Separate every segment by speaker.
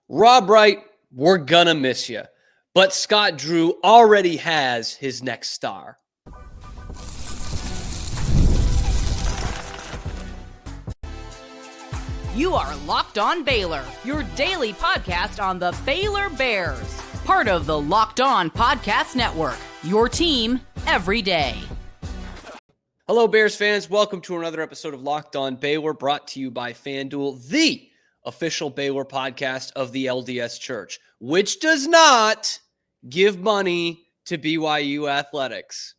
Speaker 1: Rob Wright, we're gonna miss you. But Scott Drew already has his next star.
Speaker 2: You are Locked On Baylor, your daily podcast on the Baylor Bears. Part of the Locked On Podcast Network, your team every day.
Speaker 1: Hello, Bears fans. Welcome to another episode of Locked On Baylor, brought to you by FanDuel, the official Baylor podcast of the LDS Church, which does not give money to BYU athletics.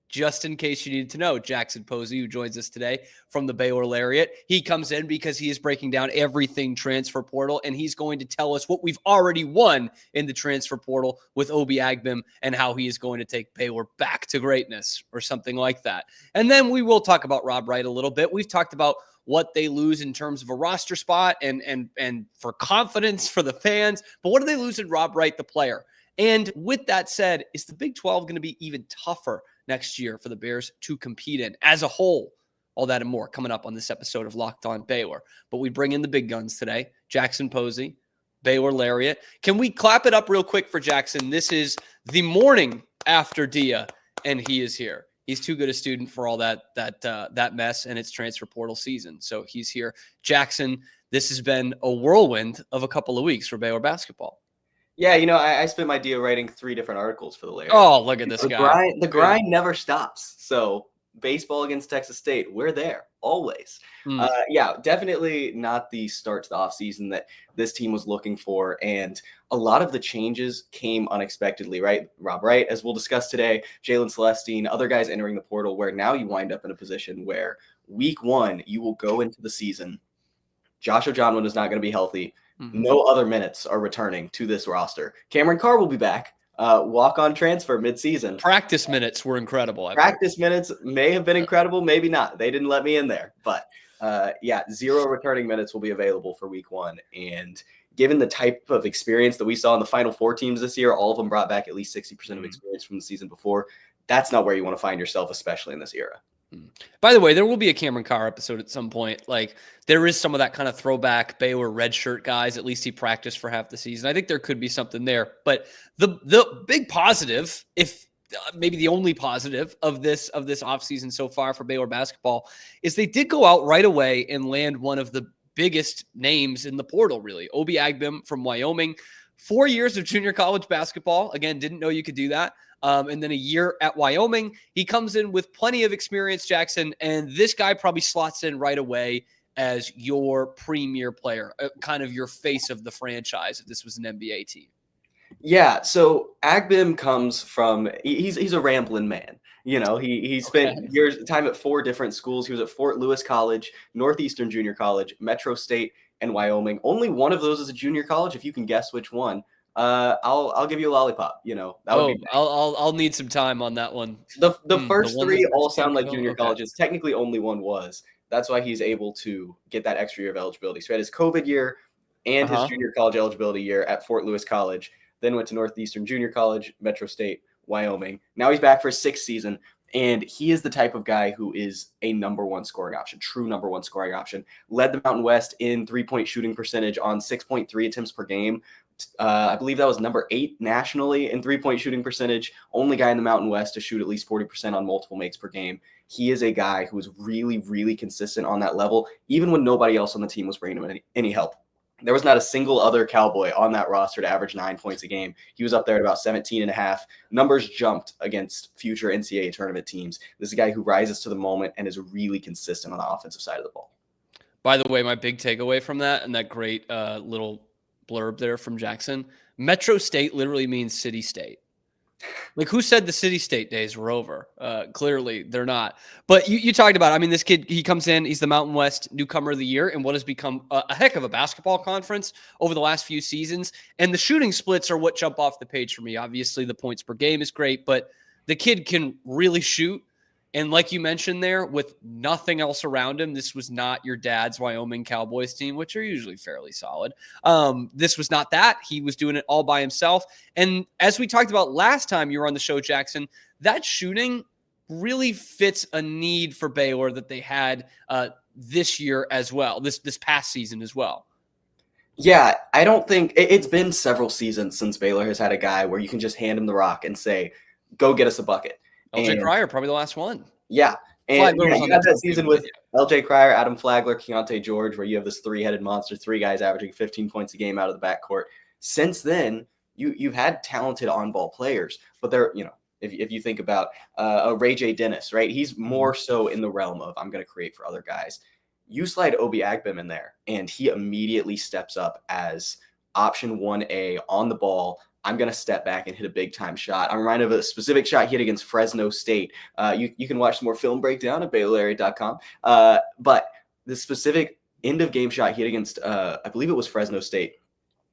Speaker 1: Just in case you needed to know, Jackson Posey, who joins us today from the Baylor Lariat, he comes in because he is breaking down everything transfer portal, and he's going to tell us what we've already won in the transfer portal with Obi Agbim and how he is going to take Baylor back to greatness or something like that. And then we will talk about Rob Wright a little bit. We've talked about what they lose in terms of a roster spot and for confidence for the fans, but what do they lose in Rob Wright, the player? And with that said, is the Big 12 going to be even tougher next year for the Bears to compete in as a whole? All that and more coming up on this episode of Locked On Baylor. But we bring in the big guns today. Jackson Posey, Baylor Lariat. Can we clap it up real quick for Jackson? This is the morning after Dia, and he is here. He's too good a student for all that mess, and it's transfer portal season. So he's here. Jackson, this has been a whirlwind of a couple of weeks for Baylor basketball.
Speaker 3: Yeah, I spent my deal writing 3 different articles for the Lariat.
Speaker 1: Oh, look at this guy.
Speaker 3: The grind never stops. So baseball against Texas State, we're there always. Yeah, definitely not the start to the offseason that this team was looking for. And a lot of the changes came unexpectedly, right? Rob Wright, as we'll discuss today, Jalen Celestine, other guys entering the portal, where now you wind up in a position where week 1, you will go into the season. Josh Ojonwin is not going to be healthy. No other minutes are returning to this roster. Cameron Carr will be back. Walk-on transfer midseason.
Speaker 1: Practice minutes were incredible.
Speaker 3: Practice minutes may have been incredible, maybe not. They didn't let me in there. But, 0 returning minutes will be available for week 1. And given the type of experience that we saw in the Final Four teams this year, all of them brought back at least 60% of experience from the season before. That's not where you want to find yourself, especially in this era.
Speaker 1: By the way, there will be a Cameron Carr episode at some point. Like, there is some of that kind of throwback Baylor red shirt guys. At least he practiced for half the season. I think there could be something there. But the big positive, if maybe the only positive of this offseason so far for Baylor basketball, is they did go out right away and land one of the biggest names in the portal, really. Obi Agbim from Wyoming. 4 years of junior college basketball. Again, didn't know you could do that. And then a year at Wyoming. He comes in with plenty of experience, Jackson, and this guy probably slots in right away as your premier player, kind of your face of the franchise if this was an NBA team.
Speaker 3: Yeah, so Agbim comes from he's a rambling man. He spent time at 4 different schools. He was at Fort Lewis College, Northeastern Junior College, Metro State, and Wyoming. Only one of those is a junior college. If you can guess which one, I'll give you a lollipop. That would be.
Speaker 1: I'll need some time on that one.
Speaker 3: The first 3 all sound like junior colleges. Technically, only one was. That's why he's able to get that extra year of eligibility. So he had his COVID year and his junior college eligibility year at Fort Lewis College. Then went to Northeastern Junior College, Metro State, Wyoming. Now he's back for his 6th season. And he is the type of guy who is a number 1 scoring option, true number 1 scoring option. Led the Mountain West in 3-point shooting percentage on 6.3 attempts per game. I believe that was number 8 nationally in 3-point shooting percentage. Only guy in the Mountain West to shoot at least 40% on multiple makes per game. He is a guy who is really, really consistent on that level, even when nobody else on the team was bringing him any help. There was not a single other Cowboy on that roster to average 9 points a game. He was up there at about 17.5. Numbers jumped against future NCAA tournament teams. This is a guy who rises to the moment and is really consistent on the offensive side of the ball.
Speaker 1: By the way, my big takeaway from that and that great little blurb there from Jackson, Metro State literally means city state. Like, who said the city-state days were over? Clearly, they're not. But you talked about, this kid, he comes in, he's the Mountain West Newcomer of the Year in what has become a heck of a basketball conference over the last few seasons. And the shooting splits are what jump off the page for me. Obviously, the points per game is great, but the kid can really shoot. And like you mentioned there, with nothing else around him, this was not your dad's Wyoming Cowboys team, which are usually fairly solid. This was not that. He was doing it all by himself. And as we talked about last time you were on the show, Jackson, that shooting really fits a need for Baylor that they had this year as well, this past season as well.
Speaker 3: Yeah, I don't think it's been several seasons since Baylor has had a guy where you can just hand him the rock and say, "Go get us a bucket."
Speaker 1: LJ
Speaker 3: And
Speaker 1: Cryer, probably the last one.
Speaker 3: yeah, and
Speaker 1: Flagler was on
Speaker 3: you
Speaker 1: that
Speaker 3: had that
Speaker 1: team
Speaker 3: season
Speaker 1: too,
Speaker 3: with
Speaker 1: yeah.
Speaker 3: LJ Cryer, Adam Flagler, Keyonte George, where you have this three-headed monster, three guys averaging 15 points a game out of the backcourt. Since then, you've had talented on-ball players, but they're, if you think about Ray J. Dennis, right? He's more so in the realm of I'm going to create for other guys. You slide Obi Agbim in there, and he immediately steps up as option 1A on the ball. I'm going to step back and hit a big-time shot. I'm reminded of a specific shot he hit against Fresno State. You can watch some more film breakdown at BaylorLariat.com. But the specific end-of-game shot he hit against, I believe it was Fresno State,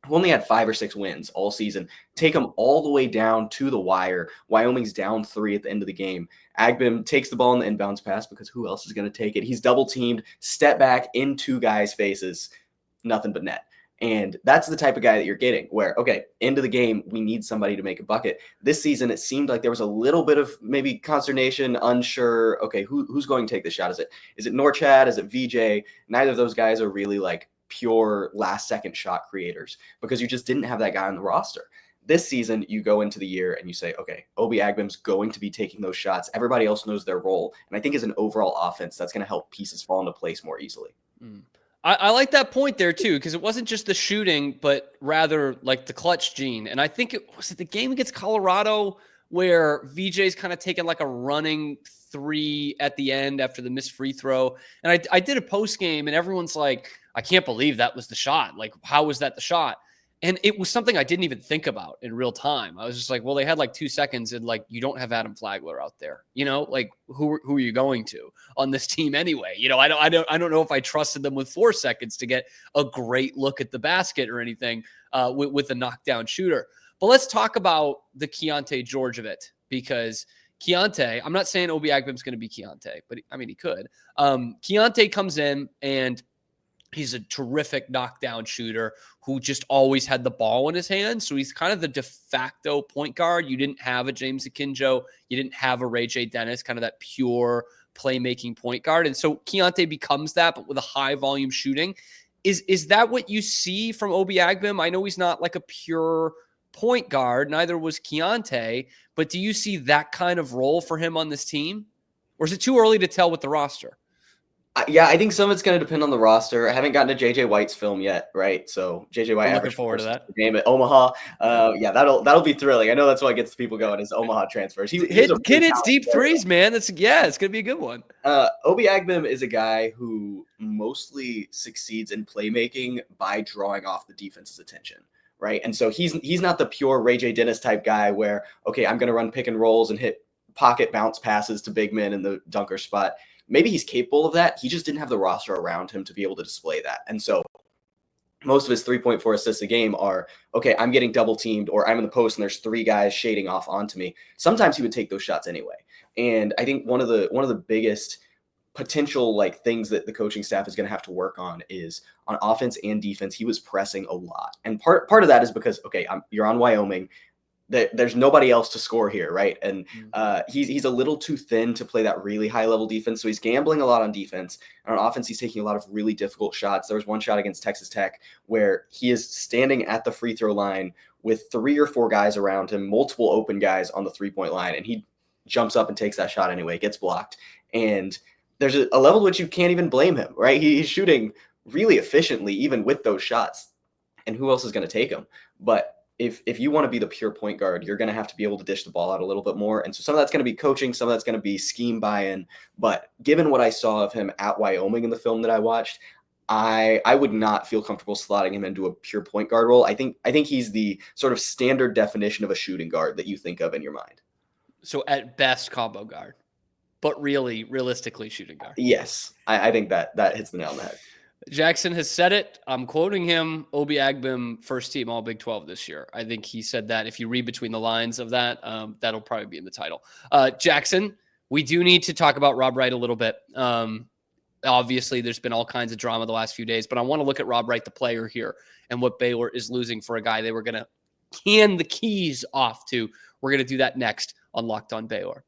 Speaker 3: who only had 5 or 6 wins all season, take them all the way down to the wire. Wyoming's down 3 at the end of the game. Agbim takes the ball in the inbounds pass because who else is going to take it? He's double-teamed, step back in 2 guys' faces, nothing but net. And that's the type of guy that you're getting where, okay, end of the game, we need somebody to make a bucket. This season, it seemed like there was a little bit of maybe consternation, unsure. Okay, who's going to take the shot? Is it Norchad? Is it VJ? Neither of those guys are really like pure last second shot creators because you just didn't have that guy on the roster. This season, you go into the year and you say, okay, Obi Agbim's going to be taking those shots. Everybody else knows their role. And I think as an overall offense, that's going to help pieces fall into place more easily.
Speaker 1: I like that point there too, because it wasn't just the shooting, but rather like the clutch gene. And I think it was the game against Colorado where VJ's kind of taken like a running 3 at the end after the missed free throw. And I did a post game and everyone's like, I can't believe that was the shot. Like, how was that the shot? And it was something I didn't even think about in real time. I was just like, well, they had like 2 seconds and like, you don't have Adam Flagler out there, like who are you going to on this team anyway? I don't know if I trusted them with 4 seconds to get a great look at the basket or anything with a knockdown shooter. But let's talk about the Keyonte George of it, because Keyonte, I'm not saying Obi Agbim's going to be Keyonte, but I mean, he could. Keyonte comes in and he's a terrific knockdown shooter who just always had the ball in his hands. So he's kind of the de facto point guard. You didn't have a James Akinjo. You didn't have a Ray J. Dennis, kind of that pure playmaking point guard. And so Keyonte becomes that, but with a high volume shooting. Is that what you see from Obi Agbim? I know he's not like a pure point guard. Neither was Keyonte. But do you see that kind of role for him on this team? Or is it too early to tell with the roster?
Speaker 3: Yeah, I think some of it's going to depend on the roster. I haven't gotten to JJ White's film yet, right? So JJ White,
Speaker 1: I'm looking forward to that
Speaker 3: game at Omaha. Yeah, that'll be thrilling. I know that's what gets people going is Omaha transfers.
Speaker 1: Kid hits deep threes, man. It's going to be a good one.
Speaker 3: Obi Agbim is a guy who mostly succeeds in playmaking by drawing off the defense's attention, right? And so he's not the pure Ray J. Dennis type guy where, okay, I'm going to run pick and rolls and hit pocket bounce passes to big men in the dunker spot. Maybe he's capable of that. He just didn't have the roster around him to be able to display that. And so most of his 3.4 assists a game are, okay, I'm getting double teamed or I'm in the post and there's 3 guys shading off onto me. Sometimes he would take those shots anyway. And I think one of the biggest potential like things that the coaching staff is going to have to work on is on offense and defense. He was pressing a lot. And part of that is because, okay, you're on Wyoming. There's nobody else to score here, right? And he's a little too thin to play that really high-level defense, so he's gambling a lot on defense. And on offense, he's taking a lot of really difficult shots. There was one shot against Texas Tech where he is standing at the free throw line with 3 or 4 guys around him, multiple open guys on the three-point line, and he jumps up and takes that shot anyway, gets blocked. And there's a level to which you can't even blame him, right? He's shooting really efficiently even with those shots. And who else is going to take them? But if you want to be the pure point guard, you're going to have to be able to dish the ball out a little bit more. And so some of that's going to be coaching, some of that's going to be scheme buy-in. But given what I saw of him at Wyoming in the film that I watched, I would not feel comfortable slotting him into a pure point guard role. I think he's the sort of standard definition of a shooting guard that you think of in your mind.
Speaker 1: So at best, combo guard, but realistically shooting guard.
Speaker 3: Yes, I think that hits the nail on the head.
Speaker 1: Jackson has said it. I'm quoting him. Obi Agbim, first team All Big 12 this year. I think he said that. If you read between the lines of that, that'll probably be in the title. Jackson, we do need to talk about Rob Wright a little bit. Obviously, there's been all kinds of drama the last few days, but I want to look at Rob Wright, the player here, and what Baylor is losing for a guy they were going to hand the keys off to. We're going to do that next on Locked On Baylor.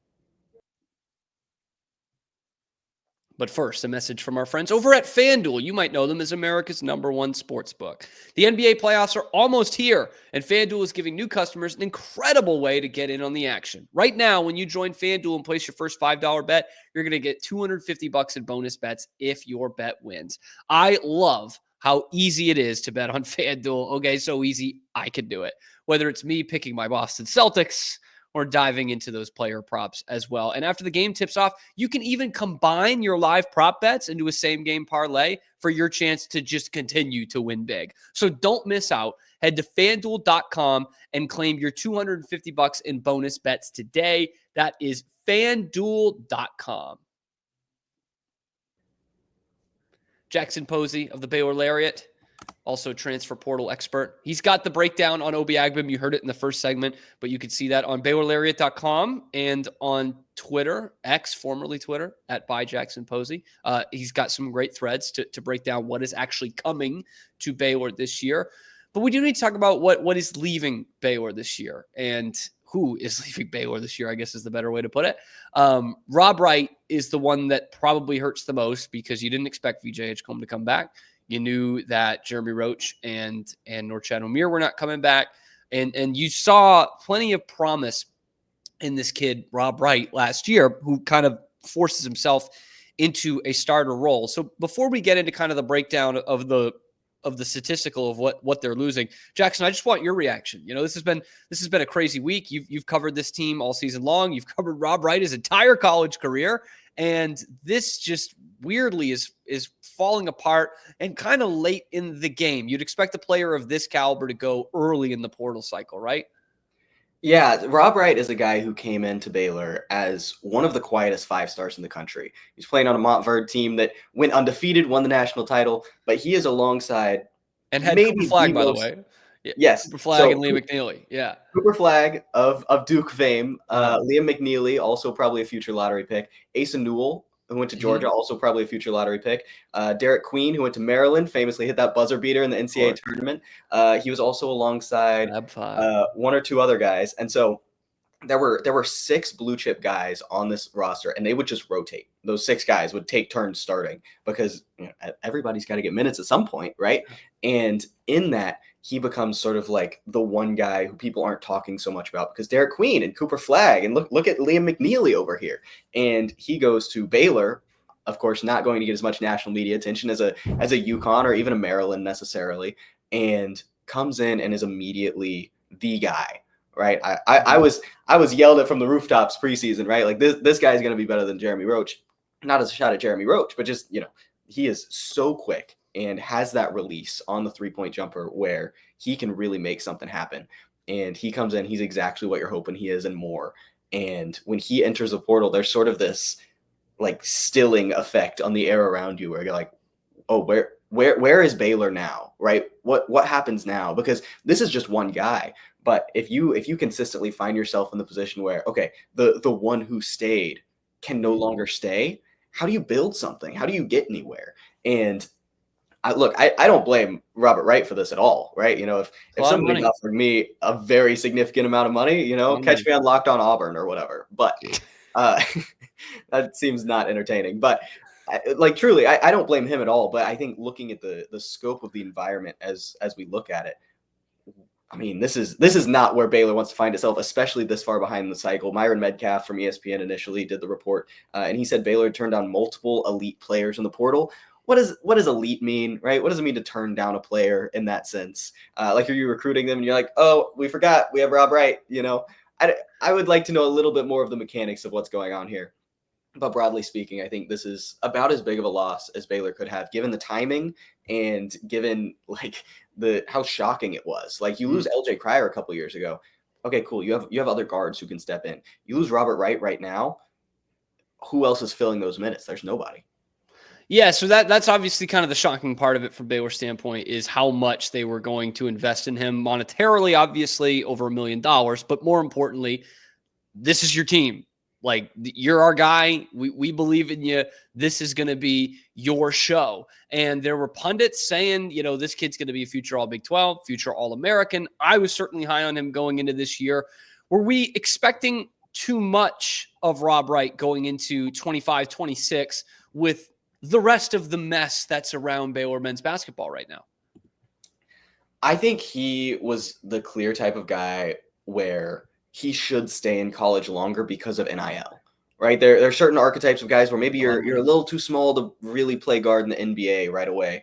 Speaker 1: But first, a message from our friends over at FanDuel. You might know them as America's #1 sportsbook. The NBA playoffs are almost here, and FanDuel is giving new customers an incredible way to get in on the action. Right now, when you join FanDuel and place your first $5 bet, you're going to get $250 in bonus bets if your bet wins. I love how easy it is to bet on FanDuel. Okay, so easy, I can do it. Whether it's me picking my Boston Celtics or diving into those player props as well. And after the game tips off, you can even combine your live prop bets into a same game parlay for your chance to just continue to win big. So don't miss out. Head to FanDuel.com and claim your $250 in bonus bets today. That is FanDuel.com. Jackson Posey of the Baylor Lariat, also transfer portal expert. He's got the breakdown on Obi Agbim. You heard it in the first segment, but you can see that on BaylorLariat.com and on Twitter, X, formerly Twitter, at @ByJacksonPosey. He's got some great threads to break down what is actually coming to Baylor this year. But we do need to talk about what is leaving Baylor this year and who is leaving Baylor this year, I guess is the better way to put it. Rob Wright is the one that probably hurts the most because you didn't expect VJ Edgecombe to come back. You knew that Jeremy Roach and Norchad Omier were not coming back. And you saw plenty of promise in this kid, Rob Wright, last year, who kind of forces himself into a starter role. So before we get into kind of the breakdown of the statistical of what they're losing, Jackson, I just want your reaction. You know, this has been a crazy week. You've covered this team all season long. You've covered Rob Wright his entire college career. And this just weirdly is falling apart and kind of late in the game. You'd expect a player of this caliber to go early in the portal cycle, right?
Speaker 3: Yeah, Rob Wright is a guy who came into Baylor as one of the quietest 5-stars in the country. He's playing on a Montverde team that went undefeated, won the national title, but he is alongside
Speaker 1: and had Cooper Flag, by the way.
Speaker 3: Yes.
Speaker 1: Cooper Flag and Liam McNeely. Yeah.
Speaker 3: Cooper Flag of Duke fame. Liam McNeely, also probably a future lottery pick. Asa Newell, who went to Georgia, also probably a future lottery pick. Derek Queen, who went to Maryland, famously hit that buzzer beater in the NCAA tournament. He was also alongside one or two other guys. And so there were 6 blue chip guys on this roster, and they would just rotate. Those 6 guys would take turns starting because everybody's got to get minutes at some point, right? And in that, he becomes sort of like the one guy who people aren't talking so much about because Derek Queen and Cooper Flag, and look at Liam McNeely over here. And he goes to Baylor, of course, not going to get as much national media attention as a UConn or even a Maryland necessarily, and comes in and is immediately the guy. Right. I was yelled at from the rooftops preseason, right? Like this guy's going to be better than Jeremy Roach. Not as a shot at Jeremy Roach, but just, he is so quick and has that release on the 3-point jumper where he can really make something happen. And he comes in, he's exactly what you're hoping he is and more. And when he enters the portal, there's sort of this like stilling effect on the air around you where you're like, oh, where is Baylor now? Right. What happens now? Because this is just one guy. But if you consistently find yourself in the position where, okay, the one who stayed can no longer stay, how do you build something? How do you get anywhere? And I don't blame Robert Wright for this at all, right? If somebody offered me a very significant amount of money, catch me on Locked On Auburn or whatever. But that seems not entertaining. But truly, I don't blame him at all. But I think looking at the scope of the environment as we look at it, I mean, this is not where Baylor wants to find itself, especially this far behind the cycle. Myron Medcalf from ESPN initially did the report, and he said Baylor turned down multiple elite players in the portal. What does elite mean, right? What does it mean to turn down a player in that sense? Like, are you recruiting them and you're like, oh, we forgot we have Rob Wright? I would like to know a little bit more of the mechanics of what's going on here. But broadly speaking, I think this is about as big of a loss as Baylor could have, given the timing and given how shocking it was. Like, you lose LJ Cryer a couple years ago. Okay, cool. You have other guards who can step in. You lose Robert Wright right now. Who else is filling those minutes? There's nobody.
Speaker 1: Yeah, so that's obviously kind of the shocking part of it from Baylor's standpoint is how much they were going to invest in him monetarily, obviously over $1 million, but more importantly, this is your team. Like, you're our guy. We believe in you. This is going to be your show. And there were pundits saying, this kid's going to be a future All Big 12, future All-American. I was certainly high on him going into this year. Were we expecting too much of Rob Wright going into 25, 26 with the rest of the mess that's around Baylor men's basketball right now?
Speaker 3: I think he was the clear type of guy where he should stay in college longer because of NIL, right? There are certain archetypes of guys where maybe you're a little too small to really play guard in the NBA right away.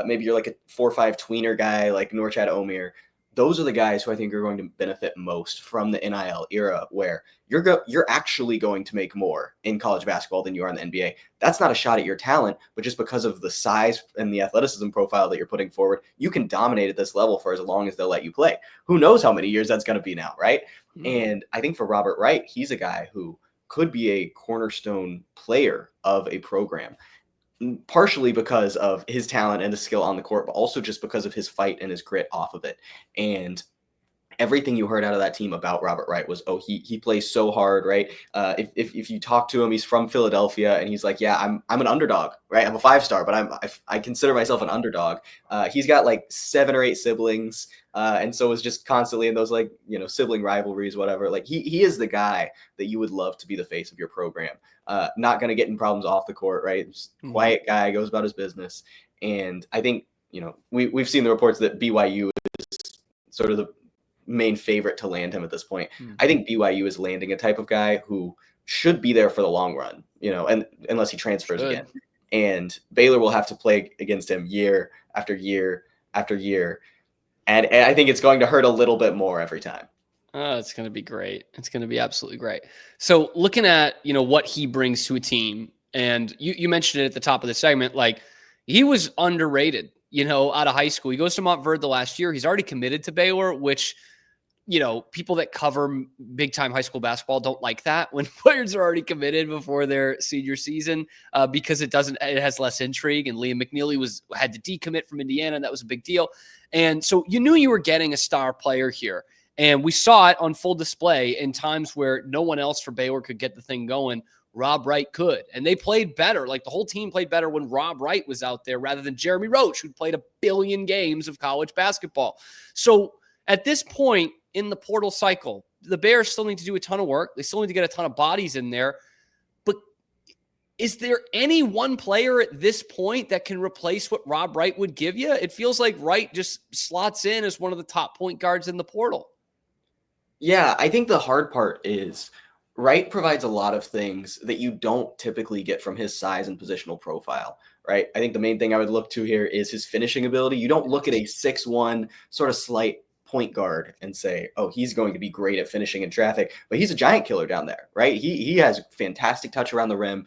Speaker 3: Maybe you're like a 4'5" tweener guy like Norchad Omier. Those are the guys who I think are going to benefit most from the NIL era, where you're actually going to make more in college basketball than you are in the NBA. That's not a shot at your talent, but just because of the size and the athleticism profile that you're putting forward, you can dominate at this level for as long as they'll let you play. Who knows how many years that's going to be now, right? Mm-hmm. And I think for Robert Wright, he's a guy who could be a cornerstone player of a program, partially because of his talent and his skill on the court, but also just because of his fight and his grit off of it. And everything you heard out of that team about Robert Wright was, oh, he plays so hard, right? If you talk to him, he's from Philadelphia, and he's like, yeah, I'm an underdog, right? I'm a 5-star, but I consider myself an underdog. He's got like 7 or 8 siblings, and so is just constantly in those sibling rivalries, whatever. Like he is the guy that you would love to be the face of your program. Not going to get in problems off the court, right? Just quiet guy, goes about his business. And I think, we've seen the reports that BYU is sort of the main favorite to land him at this point. I think BYU is landing a type of guy who should be there for the long run, and unless he transfers again. And Baylor will have to play against him year after year after year. And I think it's going to hurt a little bit more every time.
Speaker 1: Oh, it's going to be great. It's going to be absolutely great. So looking at, what he brings to a team, and you mentioned it at the top of the segment, like he was underrated, out of high school. He goes to Montverde the last year. He's already committed to Baylor, which, people that cover big time high school basketball don't like that when players are already committed before their senior season, because it has less intrigue. And Liam McNeely had to decommit from Indiana, and that was a big deal. And so you knew you were getting a star player here. And we saw it on full display in times where no one else for Baylor could get the thing going. Rob Wright could. And they played better. Like the whole team played better when Rob Wright was out there rather than Jeremy Roach, who'd played 1 billion games of college basketball. So at this point in the portal cycle, the Bears still need to do a ton of work. They still need to get a ton of bodies in there. But is there any one player at this point that can replace what Rob Wright would give you? It feels like Wright just slots in as one of the top point guards in the portal.
Speaker 3: Yeah, I think the hard part is Wright provides a lot of things that you don't typically get from his size and positional profile, right? I think the main thing I would look to here is his finishing ability. You don't look at a 6'1", sort of slight point guard and say, oh, he's going to be great at finishing in traffic, but he's a giant killer down there, right? He has fantastic touch around the rim.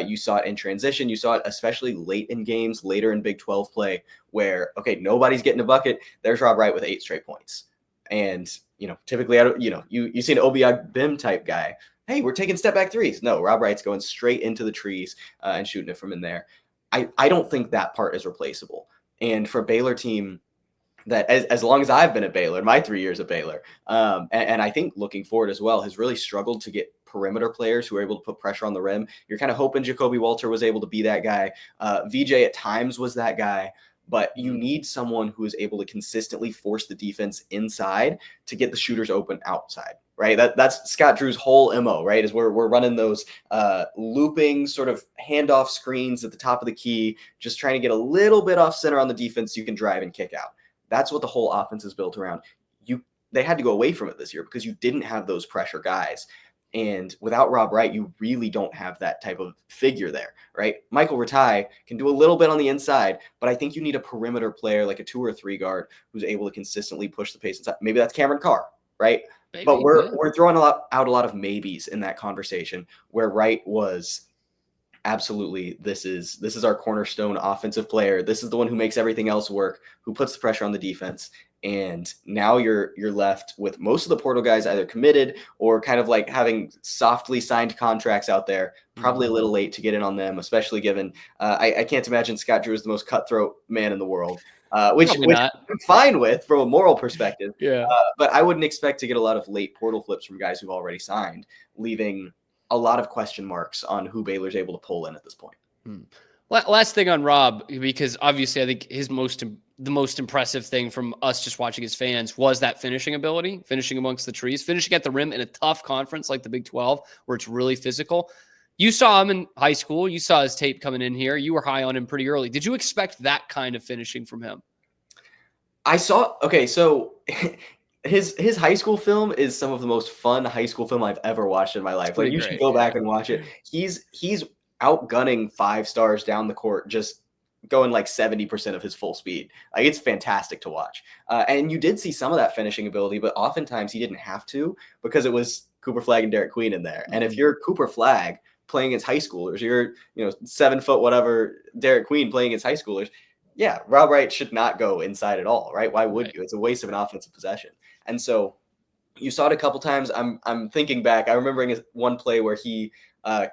Speaker 3: You saw it in transition. You saw it especially late in games, later in Big 12 play, where, okay, nobody's getting a bucket. There's Rob Wright with 8 straight points. And, typically, you see an Obi Agbim type guy. Hey, we're taking step back threes. No, Rob Wright's going straight into the trees and shooting it from in there. I don't think that part is replaceable. And for a Baylor team that, as long as I've been at Baylor, my 3 years at Baylor, and I think looking forward as well, has really struggled to get perimeter players who are able to put pressure on the rim. You're kind of hoping Jacoby Walter was able to be that guy. VJ at times was that guy. But you need someone who is able to consistently force the defense inside to get the shooters open outside, right? That's Scott Drew's whole MO, right? Is we're running those looping sort of handoff screens at the top of the key, just trying to get a little bit off center on the defense you can drive and kick out. That's what the whole offense is built around. They had to go away from it this year because you didn't have those pressure guys. And without Rob Wright, you really don't have that type of figure there, right? Michael Ratai can do a little bit on the inside, but I think you need a perimeter player like a 2 or 3 guard who's able to consistently push the pace inside. Maybe that's Cameron Carr, right? Maybe, but we're throwing out a lot of maybes in that conversation where Wright was absolutely, this is our cornerstone offensive player. This is the one who makes everything else work, who puts the pressure on the defense. And now you're left with most of the portal guys either committed or kind of like having softly signed contracts out there, probably a little late to get in on them, especially given I can't imagine Scott Drew is the most cutthroat man in the world, which I'm fine with from a moral perspective.
Speaker 1: Yeah.
Speaker 3: But I wouldn't expect to get a lot of late portal flips from guys who've already signed, leaving a lot of question marks on who Baylor's able to pull in at this point.
Speaker 1: Last thing on Rob, because obviously I think the most impressive thing from us just watching as fans was that finishing ability, finishing amongst the trees, finishing at the rim in a tough conference like the Big 12 where it's really physical. You saw him in high school. You saw his tape coming in here. You were high on him pretty early. Did you expect that kind of finishing from him?
Speaker 3: So his high school film is some of the most fun high school film I've ever watched in my life. Like, you should go back and watch it. He's outgunning 5 stars down the court, just going like 70% of his full speed. Like, it's fantastic to watch. And you did see some of that finishing ability, but oftentimes he didn't have to, because it was Cooper Flagg and Derek Queen in there. Mm-hmm. And if you're Cooper Flagg playing against high schoolers, you're 7 foot whatever Derek Queen playing against high schoolers. Yeah, Rob Wright should not go inside at all, right? Why would you? It's a waste of an offensive possession. And so you saw it a couple times. I'm thinking back. I remember one play where he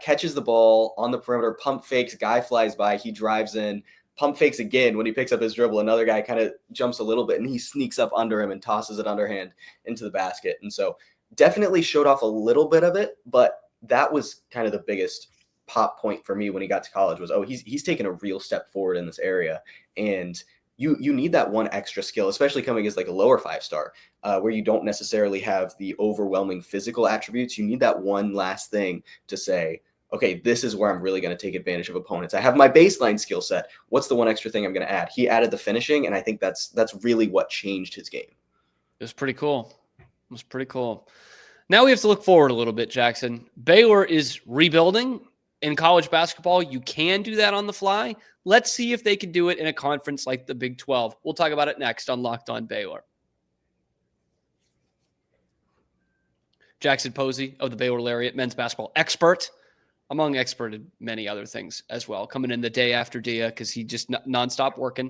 Speaker 3: catches the ball on the perimeter, pump fakes, guy flies by, he drives in, pump fakes again. When he picks up his dribble, another guy kind of jumps a little bit, and he sneaks up under him and tosses it underhand into the basket. And so definitely showed off a little bit of it, but that was kind of the biggest pop point for me when he got to college was, he's taken a real step forward in this area. And you need that one extra skill, especially coming as like a lower 5-star, where you don't necessarily have the overwhelming physical attributes. You need that one last thing to say, okay, this is where I'm really going to take advantage of opponents. I have my baseline skill set. What's the one extra thing I'm going to add? He added the finishing, and I think that's really what changed his game.
Speaker 1: It was pretty cool. Now we have to look forward a little bit, Jackson. Baylor is rebuilding. In college basketball, you can do that on the fly. Let's see if they can do it in a conference like the Big 12. We'll talk about it next on Locked On Baylor. Jackson Posey of the Baylor Lariat, men's basketball expert, among expert in many other things as well, coming in the day after Dia because he just nonstop working,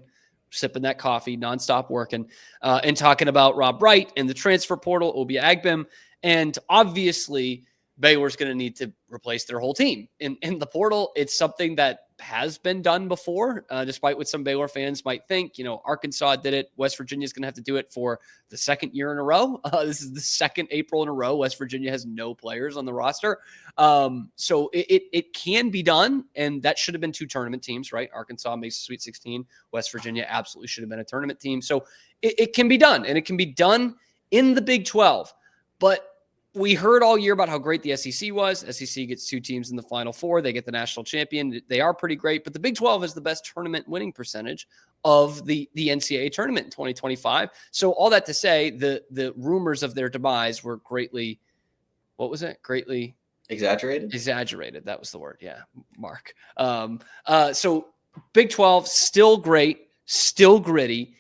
Speaker 1: sipping that coffee, nonstop working, and talking about Rob Wright and the transfer portal, Obi Agbim, and obviously Baylor's going to need to replace their whole team. In the portal, it's something that has been done before, despite what some Baylor fans might think. Arkansas did it. West Virginia is going to have to do it for the second year in a row. This is the second April in a row West Virginia has no players on the roster. So it can be done, and that should have been 2 tournament teams, right? Arkansas makes the Sweet 16. West Virginia absolutely should have been a tournament team. So it can be done, and it can be done in the Big 12. But we heard all year about how great the SEC was. SEC gets 2 teams in the Final Four. They get the national champion. They are pretty great, but the Big 12 is the best tournament winning percentage of the NCAA tournament in 2025. So all that to say, the rumors of their demise were greatly, Greatly
Speaker 3: exaggerated?
Speaker 1: Exaggerated. That was the word. Yeah, Mark. So Big 12, still great, still gritty.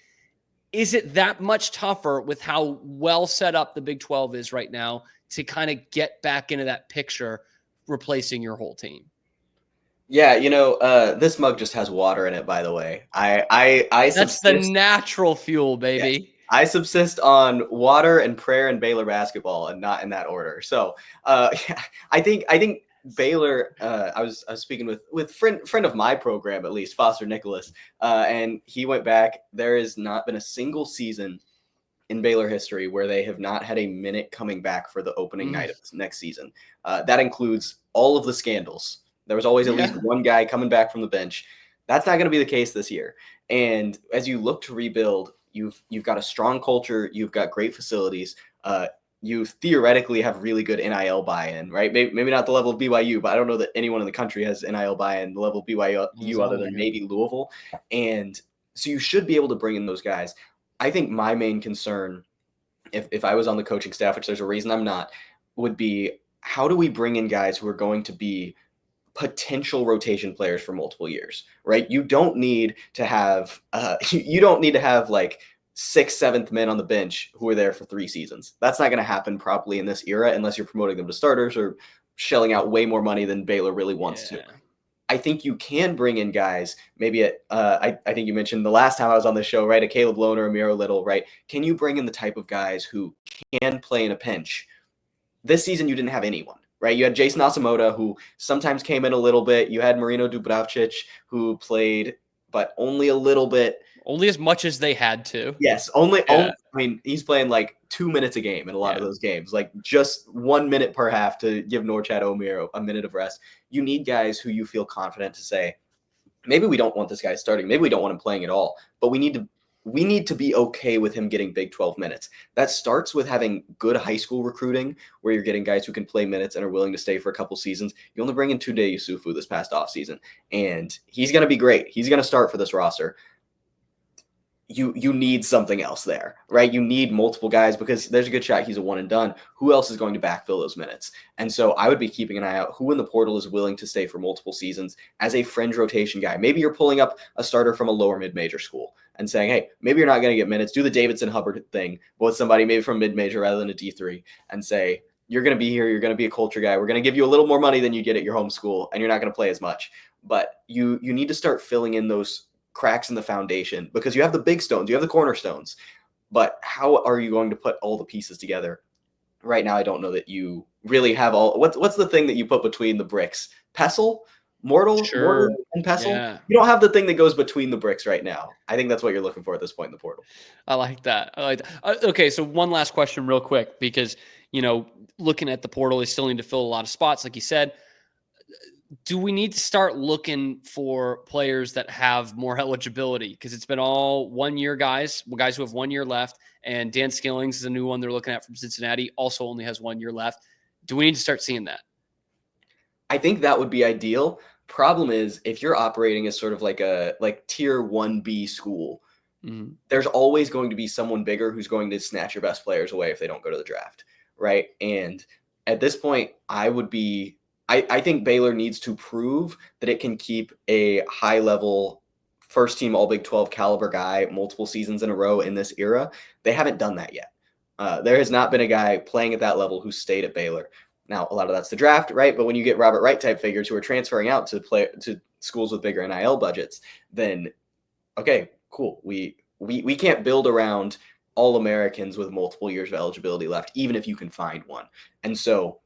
Speaker 1: Is it that much tougher with how well set up the Big 12 is right now to kind of get back into that picture, replacing your whole team?
Speaker 3: Yeah, this mug just has water in it, by the way. I
Speaker 1: That's the natural fuel, baby.
Speaker 3: Yes. I subsist on water and prayer and Baylor basketball, and not in that order. So I think Baylor, I was speaking with friend of my program, at least, Foster Nicholas, and he went back. There has not been a single season in Baylor history where they have not had a minute coming back for the opening night of next season. That includes all of the scandals. There was always at least one guy coming back from the bench. That's not going to be the case this year. And as you look to rebuild, you've got a strong culture. You've got great facilities. You theoretically have really good NIL buy-in, right? Maybe not the level of BYU, but I don't know that anyone in the country has NIL buy-in the level of BYU other than maybe Louisville. And so you should be able to bring in those guys. I think my main concern, if I was on the coaching staff, which there's a reason I'm not, would be how do we bring in guys who are going to be potential rotation players for multiple years, right? You don't need to have like 6th, 7th men on the bench who are there for 3 seasons. That's not going to happen properly in this era unless you're promoting them to starters or shelling out way more money than Baylor really wants to. I think you can bring in guys, maybe I think you mentioned the last time I was on the show, right? A Caleb Lohner, a Miro Little, right? Can you bring in the type of guys who can play in a pinch? This season, you didn't have anyone, right? You had Jason Asamoah, who sometimes came in a little bit. You had Marino Dubravcic, who played, but only a little bit.
Speaker 1: Only as much as they had to.
Speaker 3: Yes, only I mean, he's playing like 2 minutes a game in a lot of those games, like just 1 minute per half to give Norchad O'Meara a minute of rest. You need guys who you feel confident to say, maybe we don't want this guy starting, maybe we don't want him playing at all, but we need to we need to be okay with him getting Big 12 minutes. That starts with having good high school recruiting where you're getting guys who can play minutes and are willing to stay for a couple seasons. You only bring in Tunde Yusufu this past offseason, and he's going to be great. He's going to start for this roster. You need something else there, right? You need multiple guys because there's a good shot he's a one and done. Who else is going to backfill those minutes? And so I would be keeping an eye out who in the portal is willing to stay for multiple seasons as a fringe rotation guy. Maybe you're pulling up a starter from a lower mid-major school and saying, hey, maybe you're not going to get minutes. Do the Davidson Hubbard thing with somebody maybe from mid-major rather than a D3 and say, you're going to be here. You're going to be a culture guy. We're going to give you a little more money than you get at your home school, and you're not going to play as much. But you need to start filling in those cracks in the foundation because you have the big stones, you have the cornerstones, but how are you going to put all the pieces together? Right now, I don't know that you really have all. What's the thing that you put between the bricks? Pestle, mortar, and pestle.
Speaker 1: Yeah.
Speaker 3: You don't have the thing that goes between the bricks right now. I think that's what you're looking for at this point in the portal.
Speaker 1: I like that. Okay, so one last question, real quick, because looking at the portal, they still need to fill a lot of spots, like you said. Do we need to start looking for players that have more eligibility? Because it's been all 1 year guys who have 1 year left. And Dan Skillings is a new one they're looking at from Cincinnati, also only has 1 year left. Do we need to start seeing that?
Speaker 3: I think that would be ideal. Problem is, if you're operating as sort of like tier 1B school, there's always going to be someone bigger who's going to snatch your best players away if they don't go to the draft, right? And at this point, I think Baylor needs to prove that it can keep a high-level first-team All-Big 12 caliber guy multiple seasons in a row in this era. They haven't done that yet. There has not been a guy playing at that level who stayed at Baylor. Now, a lot of that's the draft, right? But when you get Robert Wright type figures who are transferring out to schools with bigger NIL budgets, then okay, cool. We can't build around All-Americans with multiple years of eligibility left, even if you can find one. And so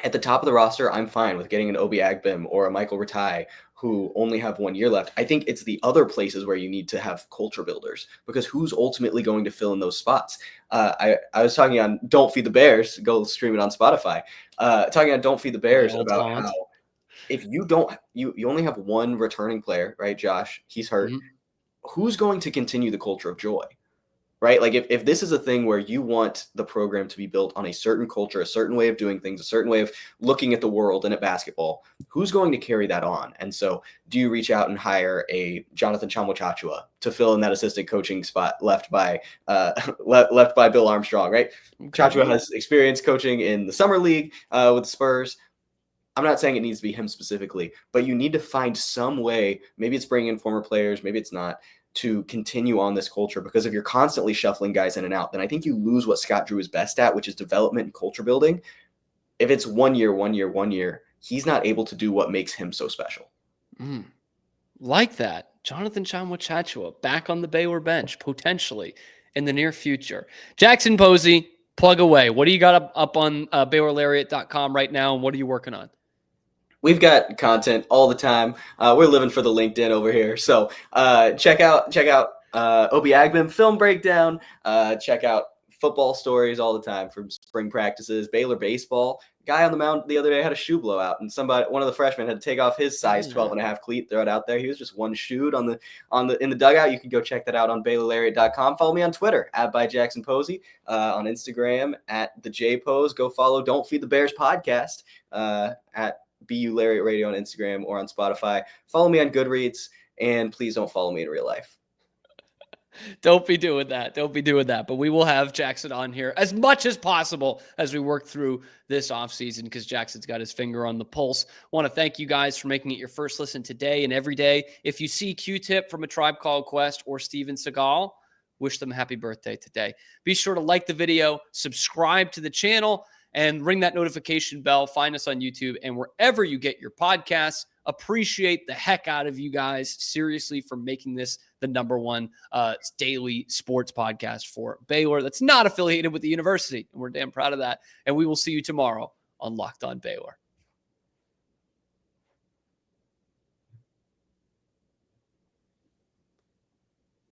Speaker 3: at the top of the roster, I'm fine with getting an Obi Agbim or a Michael Ratai who only have 1 year left. I think it's the other places where you need to have culture builders because who's ultimately going to fill in those spots? I was talking on Don't Feed the Bears, go stream it on Spotify, talking on Don't Feed the Bears about how if you only have one returning player, right, Josh? He's hurt. Who's going to continue the culture of joy? Right? Like if this is a thing where you want the program to be built on a certain culture, a certain way of doing things, a certain way of looking at the world and at basketball, who's going to carry that on? And so do you reach out and hire a Jonathan Chamwa-Chachua to fill in that assistant coaching spot left by Bill Armstrong, right? Chachua has experience coaching in the summer league with the Spurs. I'm not saying it needs to be him specifically, but you need to find some way, maybe it's bringing in former players, maybe it's not, to continue on this culture, because if you're constantly shuffling guys in and out, then I think you lose what Scott Drew is best at, which is development and culture building. If it's 1 year, he's not able to do what makes him so special.
Speaker 1: Like that. Jonathan Chamwa-Chachua back on the Baylor bench, potentially in the near future. Jackson Posey, plug away. What do you got up on BaylorLariat.com right now, and what are you working on?
Speaker 3: We've got content all the time. We're living for the LinkedIn over here. So check out Obi Agbim film breakdown. Check out football stories all the time from spring practices. Baylor baseball. Guy on the mound the other day had a shoe blowout, and one of the freshmen had to take off his size 12.5 cleat, throw it out there. He was just one shoe in the dugout. You can go check that out on BaylorLariat.com. Follow me on Twitter @ByJacksonPosey, on Instagram @TheJPose. Go follow Don't Feed the Bears podcast at BU Lariat Radio on Instagram or on Spotify. Follow me on Goodreads, and please don't follow me in real life.
Speaker 1: Don't be doing that. But we will have Jackson on here as much as possible as we work through this offseason, because Jackson's got his finger on the pulse. Want to thank you guys for making it your first listen today and every day. If you see Q-Tip from A Tribe Called Quest or Steven Seagal, wish them happy birthday today. Be sure to like the video, subscribe to the channel, and ring that notification bell. Find us on YouTube and wherever you get your podcasts. Appreciate the heck out of you guys, seriously, for making this the #1 daily sports podcast for Baylor that's not affiliated with the university. And we're damn proud of that. And we will see you tomorrow on Locked On Baylor.